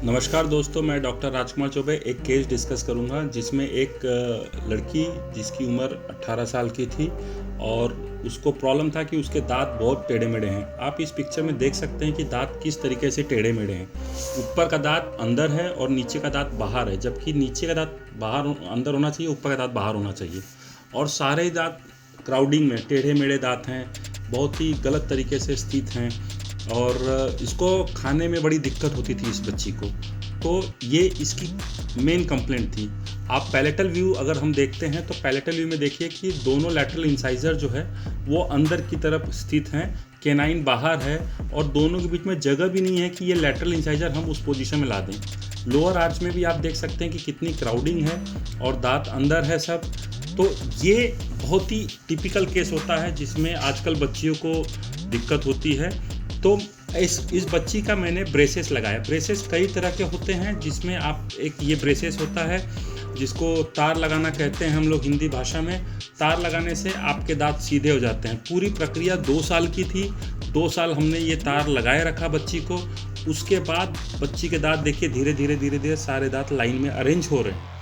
नमस्कार दोस्तों, मैं डॉक्टर राजकुमार चौबे एक केस डिस्कस करूंगा जिसमें एक लड़की जिसकी उम्र 18 साल की थी और उसको प्रॉब्लम था कि उसके दांत बहुत टेढ़े मेढ़े हैं। आप इस पिक्चर में देख सकते हैं कि दांत किस तरीके से टेढ़े मेढ़े हैं। ऊपर का दांत अंदर है और नीचे का दांत बाहर है, जबकि नीचे का दांत अंदर होना चाहिए, ऊपर का दांत बाहर होना चाहिए। और सारे दांत क्राउडिंग में टेढ़े मेढ़े दांत हैं, बहुत ही गलत तरीके से स्थित हैं और इसको खाने में बड़ी दिक्कत होती थी इस बच्ची को। तो ये इसकी मेन कंप्लेंट थी। आप पैलेटल व्यू अगर हम देखते हैं तो पैलेटल व्यू में देखिए कि दोनों लैटरल इंसाइजर जो है वो अंदर की तरफ स्थित हैं, केनाइन बाहर है और दोनों के बीच में जगह भी नहीं है कि ये लैटरल इंसाइजर हम उस पोजीशन में ला दें। लोअर आर्च में भी आप देख सकते हैं कि कितनी क्राउडिंग है और दांत अंदर है सब। तो ये बहुत ही टिपिकल केस होता है जिसमें आजकल बच्चियों को दिक्कत होती है। तो इस बच्ची का मैंने ब्रेसेस लगाया। ब्रेसेस कई तरह के होते हैं, जिसमें आप एक ये ब्रेसेस होता है जिसको तार लगाना कहते हैं हम लोग हिंदी भाषा में। तार लगाने से आपके दांत सीधे हो जाते हैं। पूरी प्रक्रिया 2 साल की थी। 2 साल हमने ये तार लगाए रखा बच्ची को। उसके बाद बच्ची के दांत देखिए धीरे धीरे सारे दांत लाइन में अरेंज हो रहे हैं।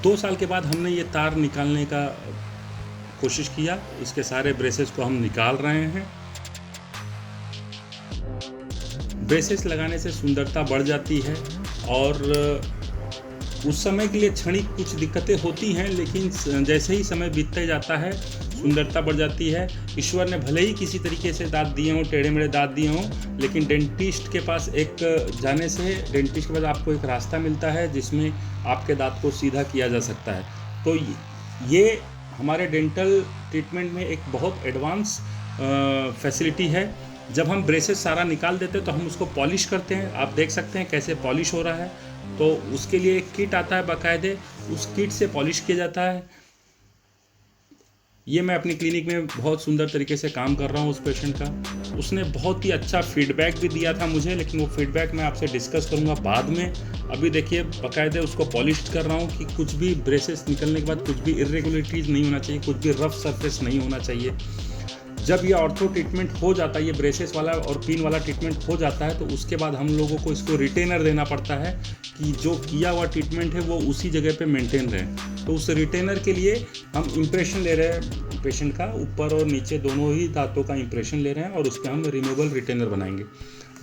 दो साल के बाद हमने ये तार निकालने का कोशिश किया। इसके सारे ब्रेसेस को हम निकाल रहे हैं। ब्रेसेस लगाने से सुंदरता बढ़ जाती है और उस समय के लिए क्षणिक कुछ दिक्कतें होती हैं, लेकिन जैसे ही समय बीतते जाता है सुंदरता बढ़ जाती है। ईश्वर ने भले ही किसी तरीके से दांत दिए हों, टेढ़े मेढ़े दांत दिए हों, लेकिन डेंटिस्ट के पास जाने से डेंटिस्ट के पास आपको एक रास्ता मिलता है जिसमें आपके दांत को सीधा किया जा सकता है। तो ये हमारे डेंटल ट्रीटमेंट में एक बहुत एडवांस फैसिलिटी है। जब हम ब्रेसेस सारा निकाल देते हैं तो हम उसको पॉलिश करते हैं। आप देख सकते हैं कैसे पॉलिश हो रहा है। तो उसके लिए एक किट आता है बाकायदे, उस किट से पॉलिश किया जाता है। ये मैं अपनी क्लिनिक में बहुत सुंदर तरीके से काम कर रहा हूँ उस पेशेंट का। उसने बहुत ही अच्छा फीडबैक भी दिया था मुझे, लेकिन वो फीडबैक मैं आपसे डिस्कस करूँगा बाद में। अभी देखिए बाकायदे उसको पॉलिश कर रहा हूँ कि कुछ भी ब्रेसेस निकलने के बाद कुछ भी इरेगुलरिटीज़ नहीं होना चाहिए, कुछ भी रफ सरफेस नहीं होना चाहिए। जब ये ऑर्थो ट्रीटमेंट हो जाता है, ये ब्रेसेस वाला और पिन वाला ट्रीटमेंट हो जाता है, तो उसके बाद हम लोगों को इसको रिटेनर देना पड़ता है कि जो किया हुआ ट्रीटमेंट है वो उसी जगह पे मेंटेन रहे। तो उस रिटेनर के लिए हम इम्प्रेशन ले रहे हैं पेशेंट का, ऊपर और नीचे दोनों ही दांतों का इम्प्रेशन ले रहे हैं और उस पर हम रिमूवेबल रिटेनर बनाएंगे।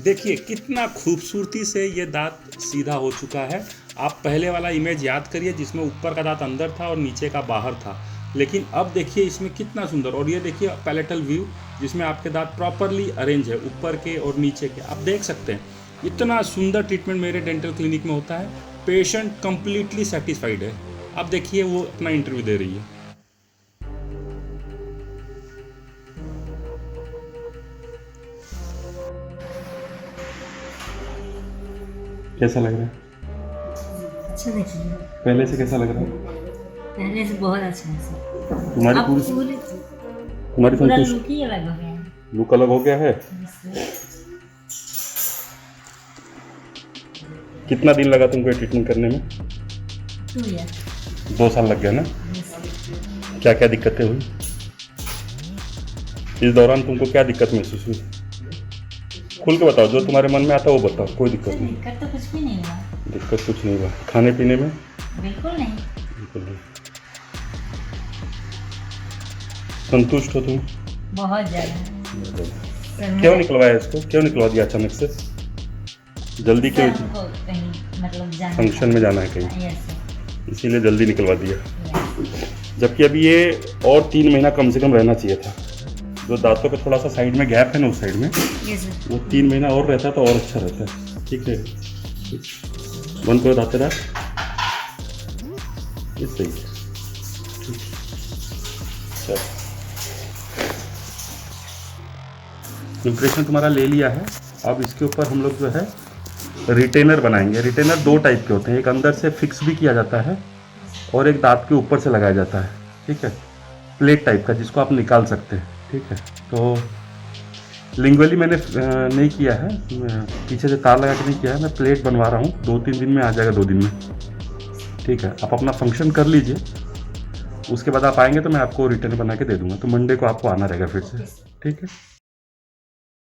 देखिए कितना खूबसूरती से ये दांत सीधा हो चुका है। आप पहले वाला इमेज याद करिए जिसमें ऊपर का दांत अंदर था और नीचे का बाहर था, लेकिन अब देखिए इसमें कितना सुंदर। और ये देखिए पैलेटल व्यू जिसमें आपके दांत प्रॉपरली अरेंज है, ऊपर के और नीचे के। आप देख सकते हैं इतना सुंदर ट्रीटमेंट मेरे डेंटल क्लिनिक में होता है। पेशेंट कंप्लीटली सेटिस्फाइड है। अब देखिए वो अपना इंटरव्यू दे रही है। कैसा लग रहा है? अच्छा देखिए, पहले से कैसा लग रहा है? पहले से बहुत अच्छा है सर। तुम्हारी अब पूरी पूरा लुक ही अलग हो गया है। लुक अलग हो गया है। कितना दिन लगा तुमको ट्रीटमेंट करने में? 2 ईयर। 2 साल लग गया ना? क्या क्या दिक्कतें हुई इस दौरान? तुमको क्या दिक्कत महसूस हुई? खुल के बताओ, जो तुम्हारे मन में आता है वो बताओ। कोई दिक्कत नहीं? दिक्कत तो कुछ भी नहीं हुआ। दिक्कत कुछ नहीं हुआ। खाने पीने में? बिल्कुल नहीं। बिल्कुल नहीं। संतुष्ट हो तुम? बहुत ज़्यादा। क्यों निकलवाया इसको? क्यों निकलवा दिया अचानक से? जल्दी क्यों? कहीं मतलब फंक्शन में जाना है कहीं, इसीलिए जल्दी निकलवा दिया। जबकि अभी ये और 3 महीना कम से कम रहना चाहिए था। जो दांतों पे थोड़ा सा साइड में गैप है ना, उस साइड में, वो 3 महीना और रहता तो और अच्छा रहता है। ठीक है, बंद करो दांत दांत। सही है। इम्प्रेशन तुम्हारा ले लिया है। अब इसके ऊपर हम लोग जो है रिटेनर बनाएंगे। रिटेनर 2 टाइप के होते हैं, एक अंदर से फिक्स भी किया जाता है और एक दांत के ऊपर से लगाया जाता है। ठीक है, प्लेट टाइप का जिसको आप निकाल सकते हैं। ठीक है, तो लिंगुअली मैंने नहीं किया है, पीछे से तार लगा के नहीं किया है। मैं प्लेट बनवा रहा हूँ, 2-3 दिन में आ जाएगा, 2 दिन में। ठीक है, आप अपना फंक्शन कर लीजिए। उसके बाद आप आएंगे तो मैं आपको रिटर्न बना के दे दूंगा, तो मंडे को आपको आना रहेगा फिर से, ठीक है।